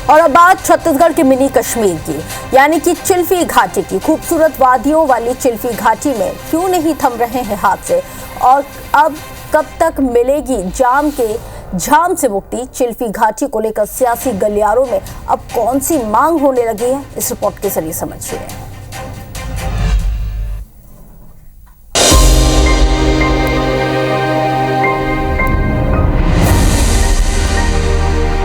और अब बात छत्तीसगढ़ के मिनी कश्मीर की, यानी कि चिल्फी घाटी की। खूबसूरत वादियों वाली चिल्फी घाटी में क्यों नहीं थम रहे हैं हादसे, और अब कब तक मिलेगी जाम के झाम से मुक्ति? चिल्फी घाटी को लेकर सियासी गलियारों में अब कौन सी मांग होने लगी है, इस रिपोर्ट के जरिए समझिए।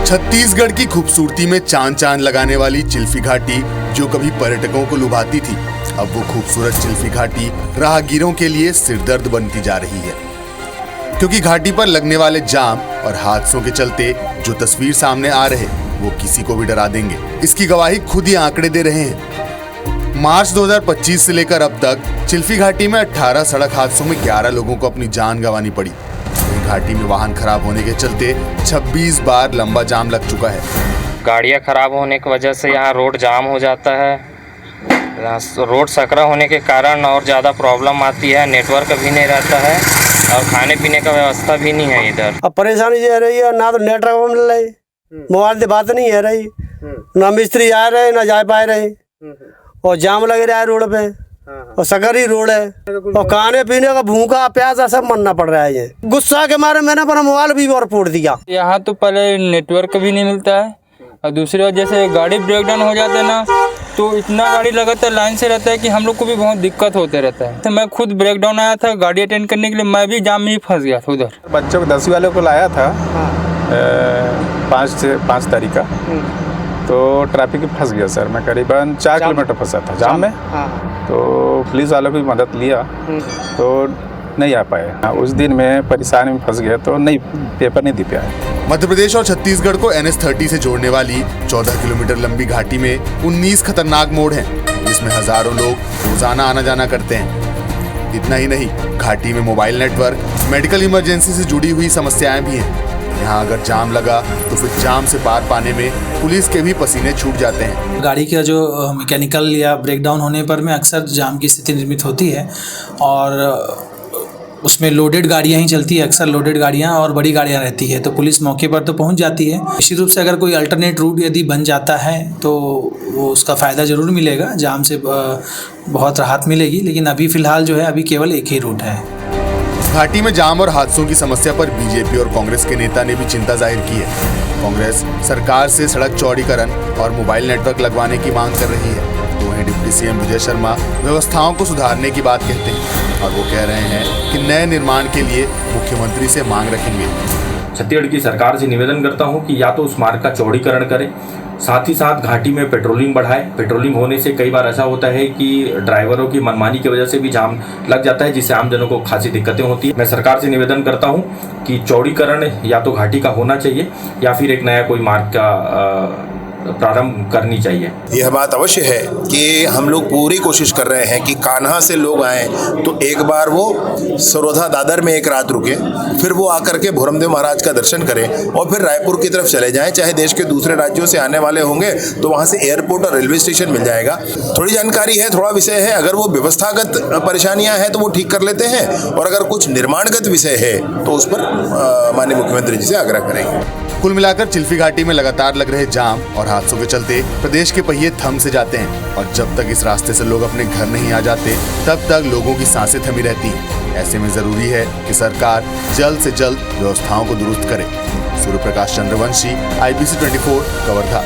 छत्तीसगढ़ की खूबसूरती में चांद चांद लगाने वाली चिल्फी घाटी जो कभी पर्यटकों को लुभाती थी, अब वो खूबसूरत चिल्फी घाटी राहगीरों के लिए सिरदर्द बनती जा रही है, क्योंकि घाटी पर लगने वाले जाम और हादसों के चलते जो तस्वीर सामने आ रहे वो किसी को भी डरा देंगे। इसकी गवाही खुद ही आंकड़े दे रहे हैं। मार्च 2025 से लेकर अब तक चिल्फी घाटी में 18 सड़क हादसों में 11 लोगों को अपनी जान गंवानी पड़ी। घाटी में वाहन खराब होने के चलते 26 बार लंबा जाम लग चुका है। गाड़ियां खराब होने की वजह से यहाँ रोड जाम हो जाता है। रोड सकरा होने के कारण और ज़्यादा प्रॉब्लम आती है। नेटवर्क भी नहीं रहता है और खाने पीने का व्यवस्था भी नहीं है इधर। अब परेशानी ये रही है, ना तो नेटवर्क मिल रही, मोबाइल से बात नहीं है रही, ना मिस्त्री आ रहे ना जा पाए रहे, और जाम लगे रहा है रोड पे, और सकरी रोड है, और खाने पीने का भूखा प्यासा सब मरना पड़ रहा है। ये गुस्सा के मारे मैंने अपना मोबाइल भी और फोड़ दिया। यहाँ तो पहले नेटवर्क भी नहीं मिलता है, और दूसरी बात जैसे गाड़ी ब्रेक डाउन हो जाता है ना, तो इतना गाड़ी लगातार लाइन से रहता है कि हम लोग को भी बहुत दिक्कत होते रहता है। तो मैं खुद ब्रेक डाउन आया था गाड़ी अटेंड करने के लिए, मैं भी जाम में ही फंस गया था उधर। बच्चों को 10वीं वाले को लाया था 5 तारीख का, तो ट्रैफिक में फंस गया सर। मैं करीबन 4 किलोमीटर फंसा था जाम में। तो पुलिस वालों की मदद लिया तो नहीं आ पाए। उस दिन मैं परेशानी में फंस गया तो नहीं पेपर नहीं दे पाया। मध्य प्रदेश और छत्तीसगढ़ को NH30 से जोड़ने वाली 14 किलोमीटर लंबी घाटी में 19 खतरनाक मोड़ हैं, जिसमें हजारों लोग रोजाना आना जाना करते हैं। इतना ही नहीं, घाटी में मोबाइल नेटवर्क, मेडिकल इमरजेंसी से जुड़ी हुई समस्याएं भी हैं। यहाँ अगर जाम लगा तो फिर जाम से पार पाने में पुलिस के भी पसीने छूट जाते हैं। गाड़ी का जो मैकेनिकल या ब्रेकडाउन होने पर में अक्सर जाम की स्थिति निर्मित होती है, और उसमें लोडेड गाड़ियाँ ही चलती है, अक्सर लोडेड गाड़ियाँ और बड़ी गाड़ियाँ रहती है, तो पुलिस मौके पर तो पहुँच जाती है। निश्चित रूप से अगर कोई अल्टरनेट रूट यदि बन जाता है तो वो उसका फ़ायदा ज़रूर मिलेगा, जाम से बहुत राहत मिलेगी, लेकिन अभी फ़िलहाल जो है अभी केवल एक ही रूट है। घाटी में जाम और हादसों की समस्या पर बीजेपी और कांग्रेस के नेता ने भी चिंता जाहिर की है। कांग्रेस सरकार से सड़क चौड़ीकरण और मोबाइल नेटवर्क लगवाने की मांग कर रही है, तो वहीं डिप्टी सीएम विजय शर्मा व्यवस्थाओं को सुधारने की बात कहते हैं, और वो कह रहे हैं कि नए निर्माण के लिए मुख्यमंत्री से मांग रखेंगे। छत्तीसगढ़ की सरकार से निवेदन करता हूं कि या तो उस मार्ग का चौड़ीकरण करें, साथ ही साथ घाटी में पेट्रोलिंग बढ़ाए। पेट्रोलिंग होने से कई बार ऐसा होता है कि ड्राइवरों की मनमानी की वजह से भी जाम लग जाता है, जिससे आम जनों को खासी दिक्कतें होती है। मैं सरकार से निवेदन करता हूं कि चौड़ीकरण या तो घाटी का होना चाहिए या फिर एक नया कोई मार्ग का प्रारंभ करनी चाहिए। यह बात अवश्य है कि हम लोग पूरी कोशिश कर रहे हैं कि कान्हा से लोग आए तो एक बार वो सरोधा दादर में एक रात रुके, फिर वो आकर के भोरमदेव महाराज का दर्शन करें और फिर रायपुर की तरफ चले जाएं। चाहे देश के दूसरे राज्यों से आने वाले होंगे तो वहाँ से एयरपोर्ट और रेलवे स्टेशन मिल जाएगा। थोड़ी जानकारी है, थोड़ा विषय है, अगर वो व्यवस्थागत परेशानियाँ हैं तो वो ठीक कर लेते हैं, और अगर कुछ निर्माणगत विषय है तो उस पर माननीय मुख्यमंत्री जी से आग्रह करेंगे। कुल मिलाकर चिल्फी घाटी में लगातार लग रहे जाम और हादसों के चलते प्रदेश के पहिए थम से जाते हैं, और जब तक इस रास्ते से लोग अपने घर नहीं आ जाते तब तक लोगों की सांसें थमी रहती हैं। ऐसे में जरूरी है कि सरकार जल्द से जल्द व्यवस्थाओं को दुरुस्त करे। सूर्य प्रकाश चंद्रवंशी, IBC 24, कवर्धा।